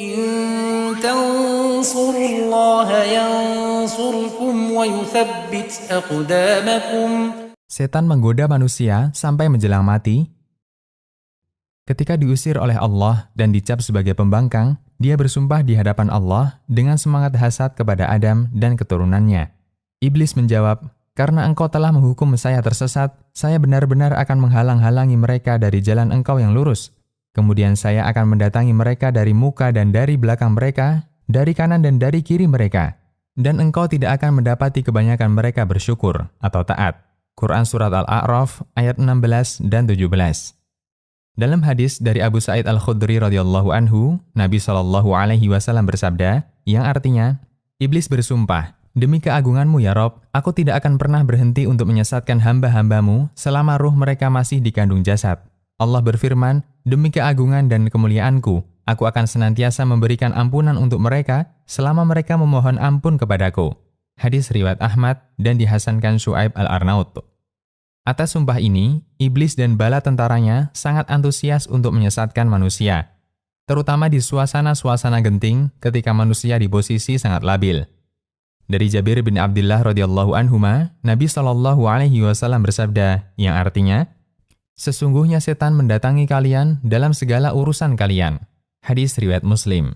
إن تنصروا الله ينصركم ويثبت أقدامكم. Setan menggoda manusia sampai menjelang mati. Ketika diusir oleh Allah dan dicap sebagai pembangkang, dia bersumpah di hadapan Allah dengan semangat hasad kepada Adam dan keturunannya. Iblis menjawab, "Karena engkau telah menghukum saya tersesat, saya benar-benar akan menghalang-halangi mereka dari jalan engkau yang lurus. Kemudian saya akan mendatangi mereka dari muka dan dari belakang mereka, dari kanan dan dari kiri mereka. Dan engkau tidak akan mendapati kebanyakan mereka bersyukur atau taat." Quran Surat Al-A'raf ayat 16 dan 17. Dalam hadis dari Abu Sa'id Al-Khudri radhiyallahu anhu, Nabi SAW bersabda, yang artinya, Iblis bersumpah, "Demi keagunganmu ya Rob, aku tidak akan pernah berhenti untuk menyesatkan hamba-hambamu selama ruh mereka masih dikandung jasad." Allah berfirman, "Demi keagungan dan kemuliaanku, aku akan senantiasa memberikan ampunan untuk mereka selama mereka memohon ampun kepadaku." Hadis riwayat Ahmad dan dihasankan Syu'aib Al-Arnaut. Atas sumpah ini, iblis dan bala tentaranya sangat antusias untuk menyesatkan manusia, terutama di suasana-suasana genting ketika manusia di posisi sangat labil. Dari Jabir bin Abdullah radhiyallahu anhuma, Nabi SAW bersabda, yang artinya, "Sesungguhnya setan mendatangi kalian dalam segala urusan kalian." Hadis riwayat Muslim.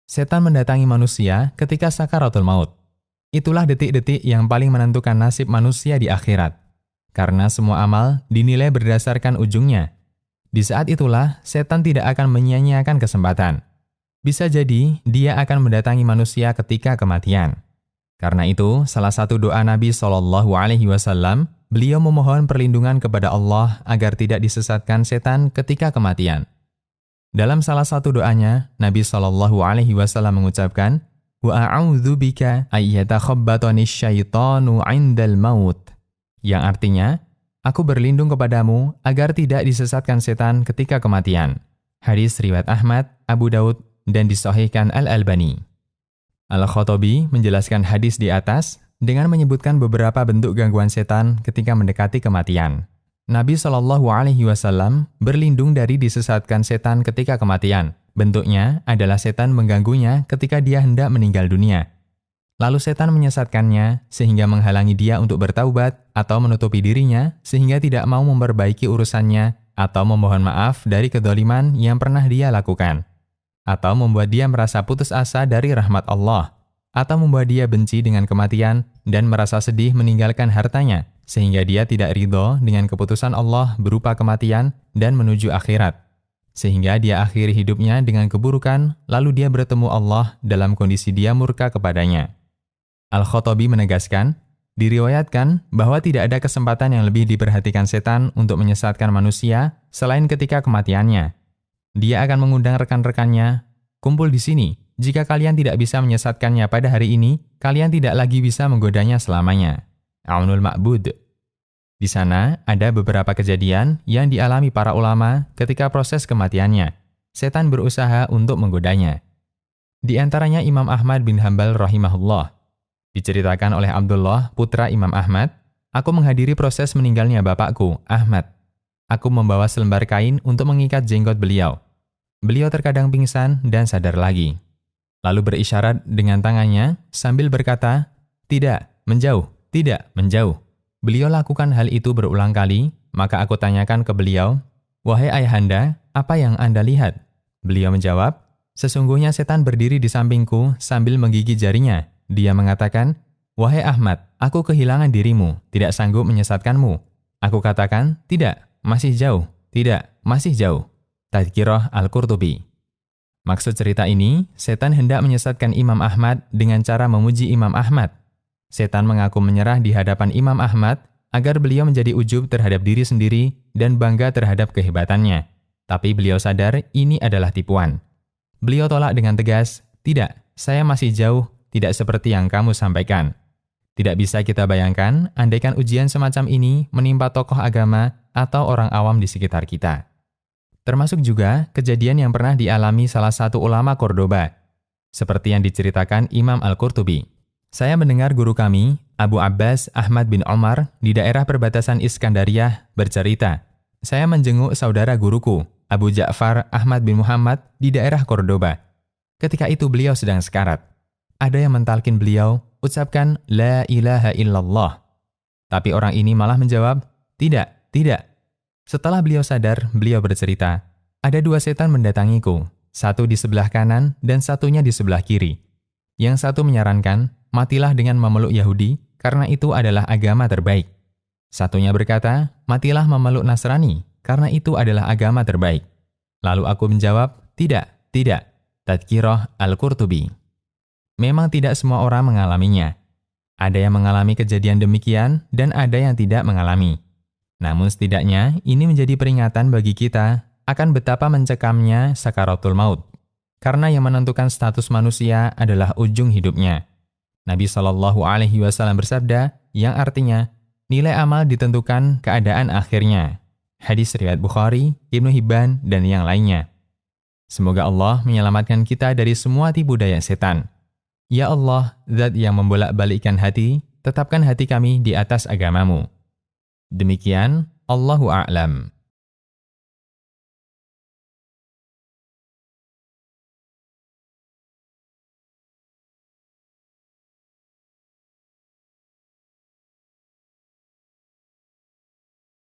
Setan mendatangi manusia ketika sakaratul maut. Itulah detik-detik yang paling menentukan nasib manusia di akhirat. Karena semua amal dinilai berdasarkan ujungnya. Di saat itulah, setan tidak akan menyia-nyiakan kesempatan. Bisa jadi, dia akan mendatangi manusia ketika kematian. Karena itu, salah satu doa Nabi SAW, beliau memohon perlindungan kepada Allah agar tidak disesatkan setan ketika kematian. Dalam salah satu doanya, Nabi SAW mengucapkan, "Wa a'udzu bika ayyatakhabbatani syaitanu 'indal maut." Yang artinya, aku berlindung kepadamu agar tidak disesatkan setan ketika kematian. Hadis riwayat Ahmad, Abu Daud, dan disahihkan Al-Albani. Al-Khattabi menjelaskan hadis di atas dengan menyebutkan beberapa bentuk gangguan setan ketika mendekati kematian. Nabi SAW berlindung dari disesatkan setan ketika kematian. Bentuknya adalah setan mengganggunya ketika dia hendak meninggal dunia. Lalu setan menyesatkannya sehingga menghalangi dia untuk bertaubat atau menutupi dirinya sehingga tidak mau memperbaiki urusannya atau memohon maaf dari kedzaliman yang pernah dia lakukan. Atau membuat dia merasa putus asa dari rahmat Allah. Atau membuat dia benci dengan kematian dan merasa sedih meninggalkan hartanya sehingga dia tidak ridho dengan keputusan Allah berupa kematian dan menuju akhirat. Sehingga dia akhiri hidupnya dengan keburukan, lalu dia bertemu Allah dalam kondisi dia murka kepadanya. Al-Khattabi menegaskan, diriwayatkan bahwa tidak ada kesempatan yang lebih diperhatikan setan untuk menyesatkan manusia selain ketika kematiannya. Dia akan mengundang rekan-rekannya, "Kumpul di sini. Jika kalian tidak bisa menyesatkannya pada hari ini, kalian tidak lagi bisa menggodanya selamanya." Aunul Ma'bud. Di sana ada beberapa kejadian yang dialami para ulama ketika proses kematiannya. Setan berusaha untuk menggodanya. Di antaranya Imam Ahmad bin Hanbal rahimahullah. Diceritakan oleh Abdullah, putra Imam Ahmad, "Aku menghadiri proses meninggalnya bapakku, Ahmad. Aku membawa selembar kain untuk mengikat jenggot beliau. Beliau terkadang pingsan dan sadar lagi. Lalu berisyarat dengan tangannya sambil berkata, 'Tidak, menjauh, tidak, menjauh.' Beliau lakukan hal itu berulang kali, maka aku tanyakan ke beliau, 'Wahai ayahanda, apa yang Anda lihat?' Beliau menjawab, 'Sesungguhnya setan berdiri di sampingku sambil menggigit jarinya.' Dia mengatakan, 'Wahai Ahmad, aku kehilangan dirimu, tidak sanggup menyesatkanmu.' Aku katakan, 'Tidak, masih jauh, tidak, masih jauh.'" Tadhkirah Al-Qurtubi. Maksud cerita ini, setan hendak menyesatkan Imam Ahmad dengan cara memuji Imam Ahmad. Setan mengaku menyerah di hadapan Imam Ahmad agar beliau menjadi ujub terhadap diri sendiri dan bangga terhadap kehebatannya. Tapi beliau sadar ini adalah tipuan. Beliau tolak dengan tegas, "Tidak, saya masih jauh, tidak seperti yang kamu sampaikan." Tidak bisa kita bayangkan andaikan ujian semacam ini menimpa tokoh agama atau orang awam di sekitar kita. Termasuk juga kejadian yang pernah dialami salah satu ulama Cordoba. Seperti yang diceritakan Imam Al-Qurtubi. "Saya mendengar guru kami, Abu Abbas Ahmad bin Omar, di daerah perbatasan Iskandariyah bercerita, saya menjenguk saudara guruku, Abu Ja'far Ahmad bin Muhammad, di daerah Cordoba. Ketika itu beliau sedang sekarat. Ada yang mentalkin beliau, ucapkan La ilaha illallah. Tapi orang ini malah menjawab, tidak, tidak. Setelah beliau sadar, beliau bercerita, ada 2 setan mendatangiku, satu di sebelah kanan dan satunya di sebelah kiri. Yang satu menyarankan, matilah dengan memeluk Yahudi, karena itu adalah agama terbaik. Satunya berkata, matilah memeluk Nasrani, karena itu adalah agama terbaik. Lalu aku menjawab, tidak, tidak. Tadkirah Al-Qurtubi. Memang tidak semua orang mengalaminya. Ada yang mengalami kejadian demikian dan ada yang tidak mengalami. Namun setidaknya ini menjadi peringatan bagi kita akan betapa mencekamnya sakaratul maut. Karena yang menentukan status manusia adalah ujung hidupnya. Nabi SAW bersabda yang artinya nilai amal ditentukan keadaan akhirnya. Hadis riwayat Bukhari, Ibnu Hibban, dan yang lainnya. Semoga Allah menyelamatkan kita dari semua tipu daya setan. Ya Allah, Zat yang membolak-balikkan hati, tetapkan hati kami di atas agamamu. Demikian, Allahu a'lam.